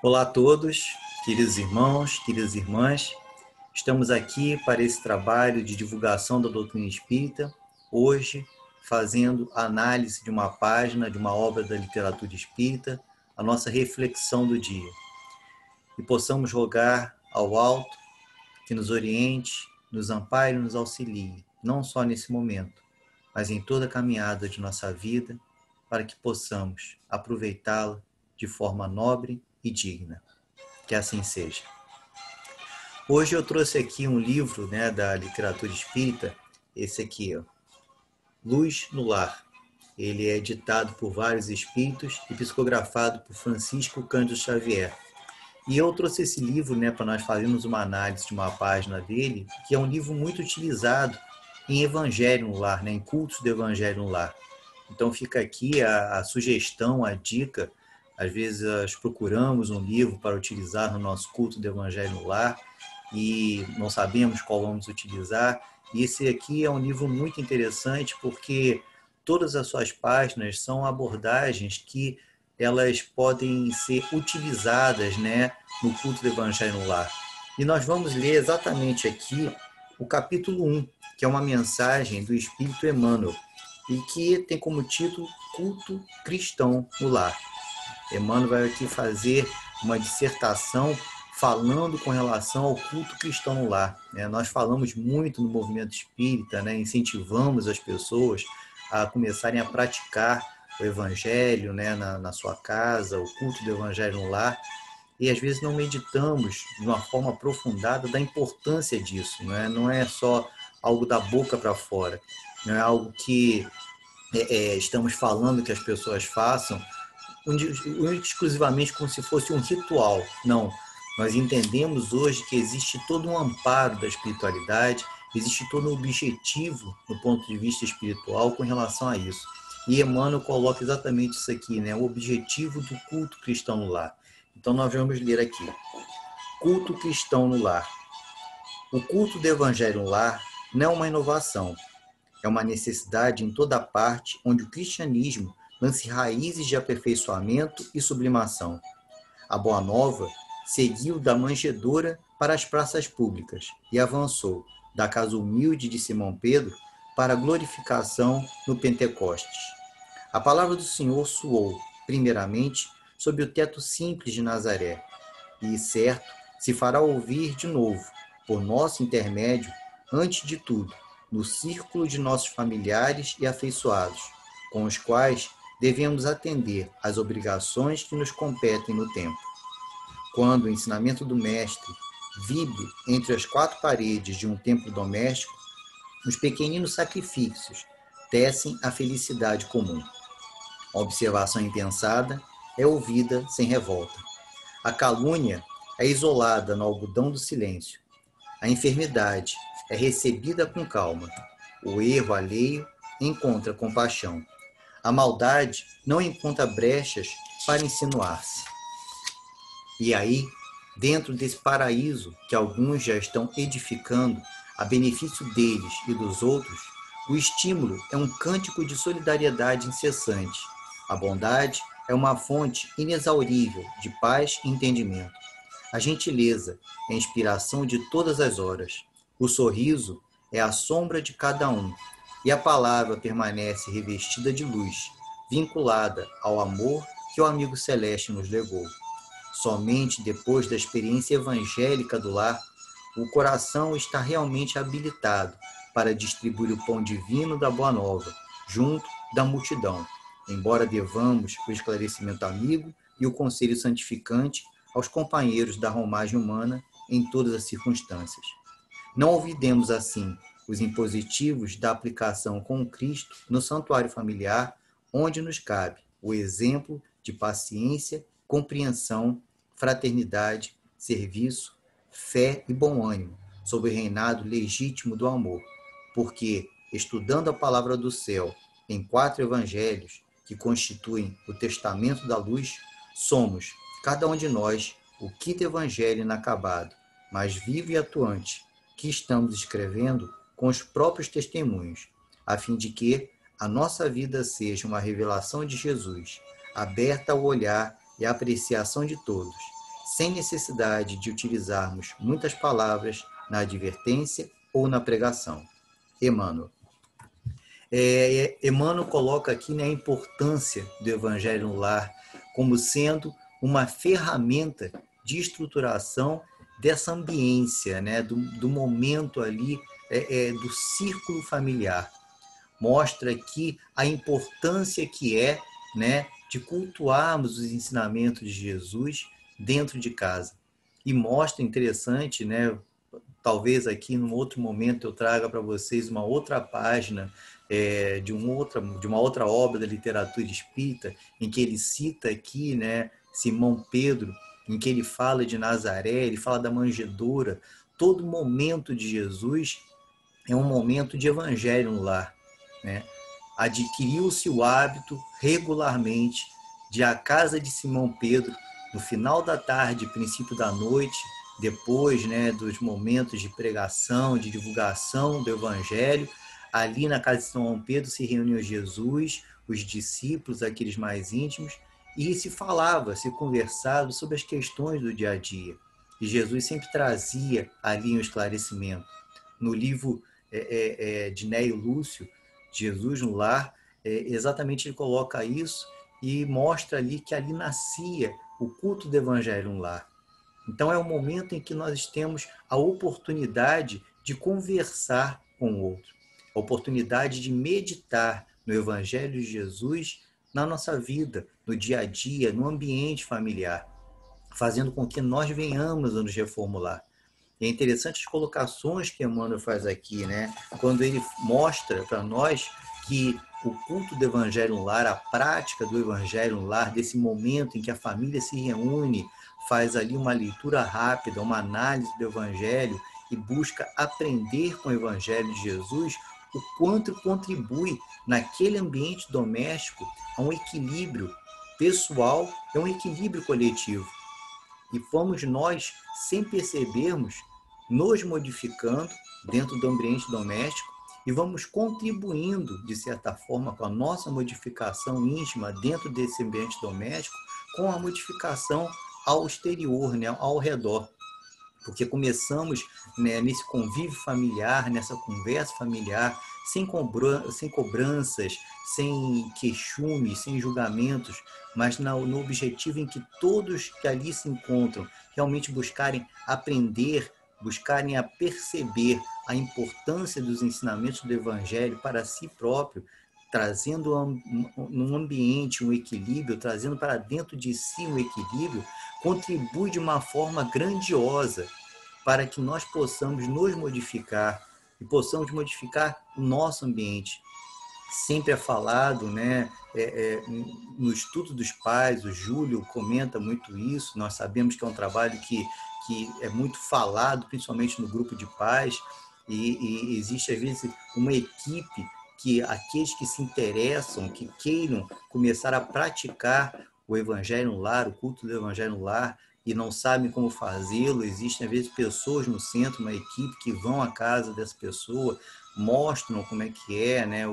Olá a todos, queridos irmãos, queridas irmãs. Estamos aqui para esse trabalho de divulgação da doutrina espírita, hoje fazendo a análise de uma página, de uma obra da literatura espírita, a nossa reflexão do dia. E possamos rogar ao alto que nos oriente, nos ampare e nos auxilie, não só nesse momento, mas em toda a caminhada de nossa vida, para que possamos aproveitá-la de forma nobre e digna. Que assim seja. Hoje eu trouxe aqui um livro, da literatura espírita, esse aqui, ó, Luz no Lar. Ele é editado por vários espíritos e psicografado por Francisco Cândido Xavier. E eu trouxe esse livro, para nós fazermos uma análise de uma página dele, que é um livro muito utilizado em Evangelho no Lar, em cultos do Evangelho no Lar. Então fica aqui a sugestão, a dica. Às vezes nós procuramos um livro para utilizar no nosso culto do Evangelho no Lar e não sabemos qual vamos utilizar. E esse aqui é um livro muito interessante porque todas as suas páginas são abordagens que elas podem ser utilizadas, no culto do Evangelho no Lar. E nós vamos ler exatamente aqui o capítulo 1, que é uma mensagem do Espírito Emmanuel e que tem como título Culto Cristão no Lar. Emmanuel vai aqui fazer uma dissertação falando com relação ao culto cristão no lar. Nós falamos muito no movimento espírita, incentivamos as pessoas a começarem a praticar o evangelho na sua casa, o culto do evangelho no lar, e às vezes não meditamos de uma forma aprofundada da importância disso. Não é só algo da boca para fora, não é algo que estamos falando que as pessoas façam, exclusivamente como se fosse um ritual. Não, nós entendemos hoje que existe todo um amparo da espiritualidade, existe todo um objetivo do ponto de vista espiritual com relação a isso. E Emmanuel coloca exatamente isso aqui, o objetivo do culto cristão no lar. Então nós vamos ler aqui. Culto cristão no lar. O culto do Evangelho no lar não é uma inovação, é uma necessidade em toda parte onde o cristianismo lance raízes de aperfeiçoamento e sublimação. A Boa Nova seguiu da manjedoura para as praças públicas e avançou da casa humilde de Simão Pedro para a glorificação no Pentecostes. A palavra do Senhor soou, primeiramente, sob o teto simples de Nazaré, e, certo, se fará ouvir de novo, por nosso intermédio, antes de tudo, no círculo de nossos familiares e afeiçoados, com os quais devemos atender às obrigações que nos competem no tempo. Quando o ensinamento do Mestre vibre entre as quatro paredes de um templo doméstico, os pequeninos sacrifícios tecem a felicidade comum. A observação impensada é ouvida sem revolta. A calúnia é isolada no algodão do silêncio. A enfermidade é recebida com calma. O erro alheio encontra compaixão. A maldade não encontra brechas para insinuar-se. E aí, dentro desse paraíso que alguns já estão edificando, a benefício deles e dos outros, o estímulo é um cântico de solidariedade incessante. A bondade é uma fonte inexaurível de paz e entendimento. A gentileza é a inspiração de todas as horas. O sorriso é a sombra de cada um. E a palavra permanece revestida de luz, vinculada ao amor que o amigo celeste nos legou. Somente depois da experiência evangélica do lar, o coração está realmente habilitado para distribuir o pão divino da Boa Nova, junto da multidão, embora devamos o esclarecimento amigo e o conselho santificante aos companheiros da romagem humana em todas as circunstâncias. Não olvidemos, assim, os impositivos da aplicação com Cristo no santuário familiar, onde nos cabe o exemplo de paciência, compreensão, fraternidade, serviço, fé e bom ânimo, sob o reinado legítimo do amor, porque, estudando a palavra do céu em 4 evangelhos, que constituem o testamento da luz, somos, cada um de nós, o quinto evangelho inacabado, mas vivo e atuante, que estamos escrevendo com os próprios testemunhos, a fim de que a nossa vida seja uma revelação de Jesus, aberta ao olhar e à apreciação de todos, sem necessidade de utilizarmos muitas palavras na advertência ou na pregação. Emmanuel. Emmanuel coloca aqui, né, a importância do Evangelho no Lar como sendo uma ferramenta de estruturação dessa ambiência, né, do momento ali, do círculo familiar. Mostra aqui a importância que é, né, de cultuarmos os ensinamentos de Jesus dentro de casa. E mostra, interessante, né, talvez aqui num outro momento eu traga para vocês uma outra página de uma outra obra da literatura espírita, em que ele cita aqui, né, Simão Pedro, em que ele fala de Nazaré, ele fala da manjedoura. Todo momento de Jesus é um momento de evangelho no lar, né? Adquiriu-se o hábito regularmente de à casa de Simão Pedro, no final da tarde, princípio da noite, depois, né, dos momentos de pregação, de divulgação do evangelho, ali na casa de Simão Pedro se reuniam Jesus, os discípulos, aqueles mais íntimos, e se falava, se conversava sobre as questões do dia a dia. E Jesus sempre trazia ali um esclarecimento. No livro de Neio Lúcio, Jesus no Lar, exatamente ele coloca isso e mostra ali que ali nascia o culto do Evangelho no Lar. Então é o momento em que nós temos a oportunidade de conversar com o outro, a oportunidade de meditar no Evangelho de Jesus na nossa vida, no dia a dia, no ambiente familiar, fazendo com que nós venhamos a nos reformular. É interessante as colocações que Emmanuel faz aqui, né? Quando ele mostra para nós que o culto do Evangelho no Lar, a prática do Evangelho no Lar, desse momento em que a família se reúne, faz ali uma leitura rápida, uma análise do Evangelho e busca aprender com o Evangelho de Jesus, o quanto contribui naquele ambiente doméstico a um equilíbrio pessoal e um equilíbrio coletivo. E fomos nós, sem percebermos, nos modificando dentro do ambiente doméstico e vamos contribuindo, de certa forma, com a nossa modificação íntima dentro desse ambiente doméstico, com a modificação ao exterior, né, ao redor. Porque começamos, né, nesse convívio familiar, nessa conversa familiar, sem cobranças, sem queixumes, sem julgamentos, mas no objetivo em que todos que ali se encontram realmente buscarem aprender, buscarem a perceber a importância dos ensinamentos do Evangelho para si próprio, trazendo num ambiente um equilíbrio, trazendo para dentro de si um equilíbrio, contribui de uma forma grandiosa para que nós possamos nos modificar e possamos modificar o nosso ambiente. Sempre é falado, né, no estudo dos pais, o Júlio comenta muito isso, nós sabemos que é um trabalho que é muito falado, principalmente no grupo de pais, e existe às vezes uma equipe que aqueles que se interessam, que queiram começar a praticar o Evangelho no Lar, o culto do Evangelho no Lar, e não sabem como fazê-lo, existem às vezes pessoas no centro, uma equipe que vão à casa dessa pessoa, mostram como é que é, né,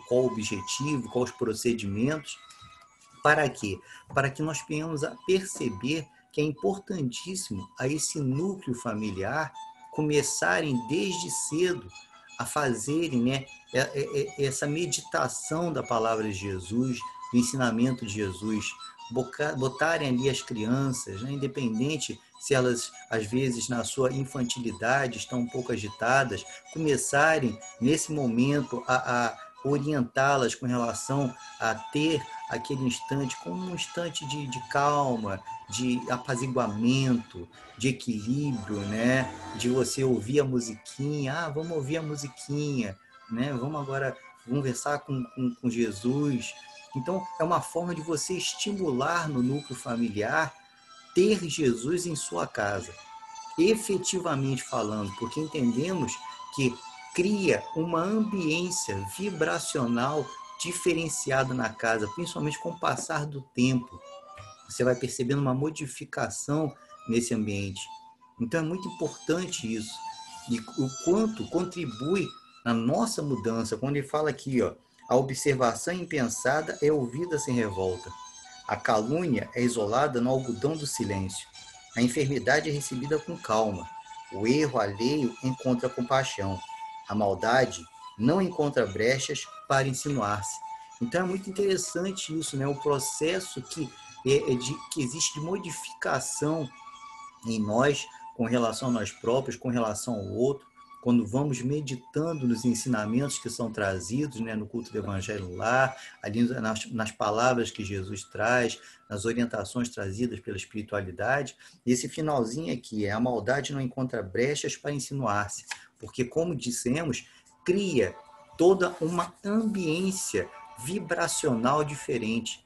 qual o objetivo, quais os procedimentos. Para quê? Para que nós venhamos a perceber que é importantíssimo a esse núcleo familiar começarem desde cedo a fazerem, né, essa meditação da palavra de Jesus, do ensinamento de Jesus, botarem ali as crianças, né, independente se elas, às vezes, na sua infantilidade, estão um pouco agitadas, começarem, nesse momento, a orientá-las com relação a ter aquele instante como um instante de calma, de apaziguamento, de equilíbrio, né? De você ouvir a musiquinha, vamos ouvir a musiquinha, né? Vamos agora conversar com Jesus. Então, é uma forma de você estimular no núcleo familiar ter Jesus em sua casa, efetivamente falando, porque entendemos que cria uma ambiência vibracional diferenciada na casa, principalmente com o passar do tempo. Você vai percebendo uma modificação nesse ambiente, Então é muito importante isso. E o quanto contribui na nossa mudança, quando ele fala aqui, ó, a observação impensada é ouvida sem revolta. A calúnia é isolada no algodão do silêncio. A enfermidade é recebida com calma. O erro alheio encontra compaixão. A maldade não encontra brechas para insinuar-se. Então é muito interessante isso, né? O processo que existe de modificação em nós, com relação a nós próprios, com relação ao outro, quando vamos meditando nos ensinamentos que são trazidos, né, no culto do Evangelho no lar, ali nas palavras que Jesus traz, nas orientações trazidas pela espiritualidade, esse finalzinho aqui é: a maldade não encontra brechas para insinuar-se, porque, como dissemos, cria toda uma ambiência vibracional diferente.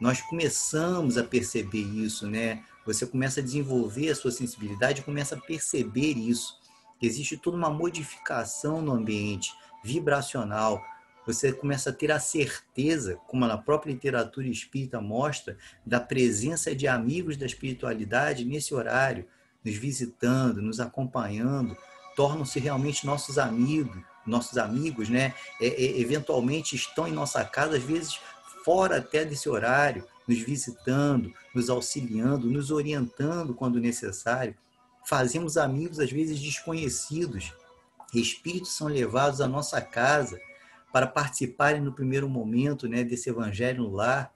Nós começamos a perceber isso, né? Você começa a desenvolver a sua sensibilidade e começa a perceber isso. Existe toda uma modificação no ambiente vibracional. Você começa a ter a certeza, como a própria literatura espírita mostra, da presença de amigos da espiritualidade nesse horário, nos visitando, nos acompanhando, tornam-se realmente nossos amigos, né? Eventualmente estão em nossa casa, às vezes fora até desse horário, nos visitando, nos auxiliando, nos orientando quando necessário. Fazemos amigos, às vezes, desconhecidos. Espíritos são levados à nossa casa para participarem no primeiro momento, né, desse evangelho no lar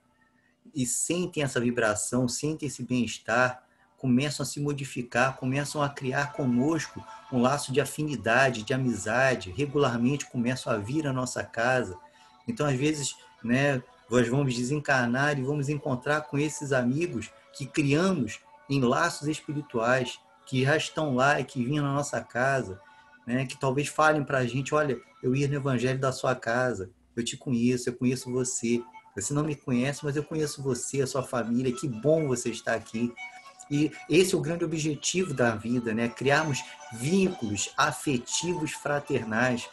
e sentem essa vibração, sentem esse bem-estar, começam a se modificar, começam a criar conosco um laço de afinidade, de amizade, regularmente começam a vir à nossa casa. Então, às vezes, né, nós vamos desencarnar e vamos encontrar com esses amigos que criamos em laços espirituais, que já estão lá e que vinham na nossa casa, né, que talvez falem para a gente: olha, eu ia no evangelho da sua casa, eu te conheço, eu conheço você. Você não me conhece, mas eu conheço você, a sua família, que bom você estar aqui. E esse é o grande objetivo da vida, né? Criarmos vínculos afetivos fraternais.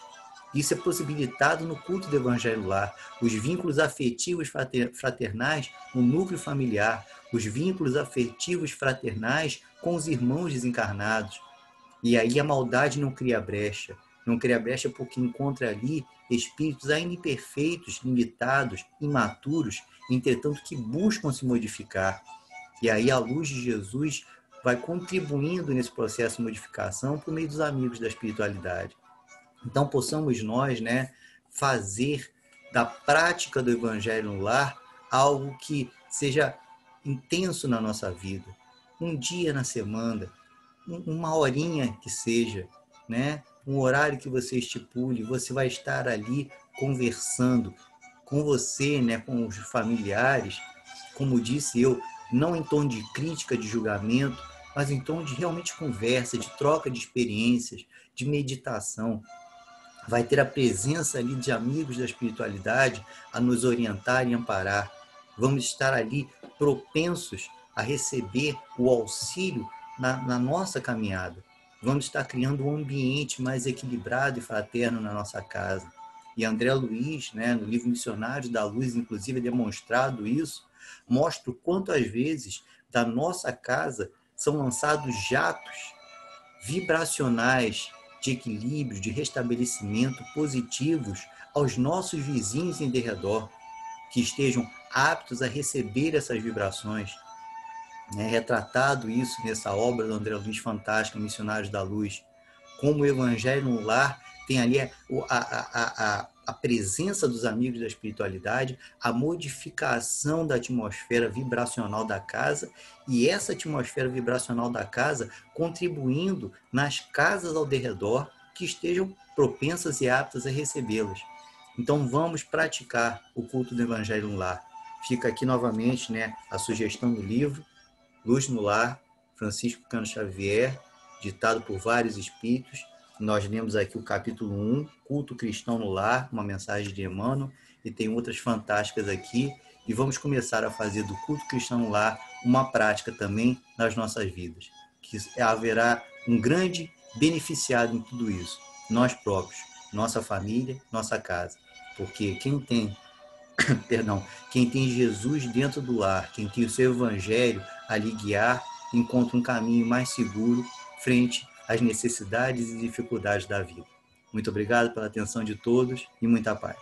Isso é possibilitado no culto do Evangelho Lar. Os vínculos afetivos fraternais no núcleo familiar, os vínculos afetivos fraternais com os irmãos desencarnados. E aí a maldade não cria brecha. Não cria brecha porque encontra ali espíritos ainda imperfeitos, limitados, imaturos, entretanto que buscam se modificar. E aí a luz de Jesus vai contribuindo nesse processo de modificação por meio dos amigos da espiritualidade. Então possamos nós, né, fazer da prática do Evangelho no lar algo que seja intenso na nossa vida. Um dia na semana, uma horinha que seja, né? Um horário que você estipule, você vai estar ali conversando com você, né? Com os familiares, como disse eu, não em tom de crítica, de julgamento, mas em tom de realmente conversa, de troca de experiências, de meditação. Vai ter a presença ali de amigos da espiritualidade a nos orientar e amparar. Vamos estar ali propensos a receber o auxílio na nossa caminhada. Vamos estar criando um ambiente mais equilibrado e fraterno na nossa casa. E André Luiz, né, no livro Missionários da Luz, inclusive, é demonstrado isso, mostra o quanto, às vezes, da nossa casa são lançados jatos vibracionais de equilíbrio, de restabelecimento positivos aos nossos vizinhos em derredor, que estejam aptos a receber essas vibrações. É retratado isso nessa obra do André Luiz fantástica, Missionários da Luz, como o Evangelho no lar tem ali a presença dos amigos da espiritualidade, a modificação da atmosfera vibracional da casa e essa atmosfera vibracional da casa contribuindo nas casas ao derredor que estejam propensas e aptas a recebê-las. Então vamos praticar o culto do Evangelho no lar. Fica aqui novamente, né, a sugestão do livro Luz no Lar, Francisco Cano Xavier, ditado por vários espíritos. Nós lemos aqui o capítulo 1, Culto Cristão no Lar, uma mensagem de Emmanuel, e tem outras fantásticas aqui. E vamos começar a fazer do culto cristão no lar uma prática também nas nossas vidas. Que haverá um grande beneficiado em tudo isso. Nós próprios, nossa família, nossa casa. Porque quem tem Jesus dentro do lar, quem tem o seu evangelho a lhe guiar, encontra um caminho mais seguro, frente às necessidades e dificuldades da vida. Muito obrigado pela atenção de todos e muita paz.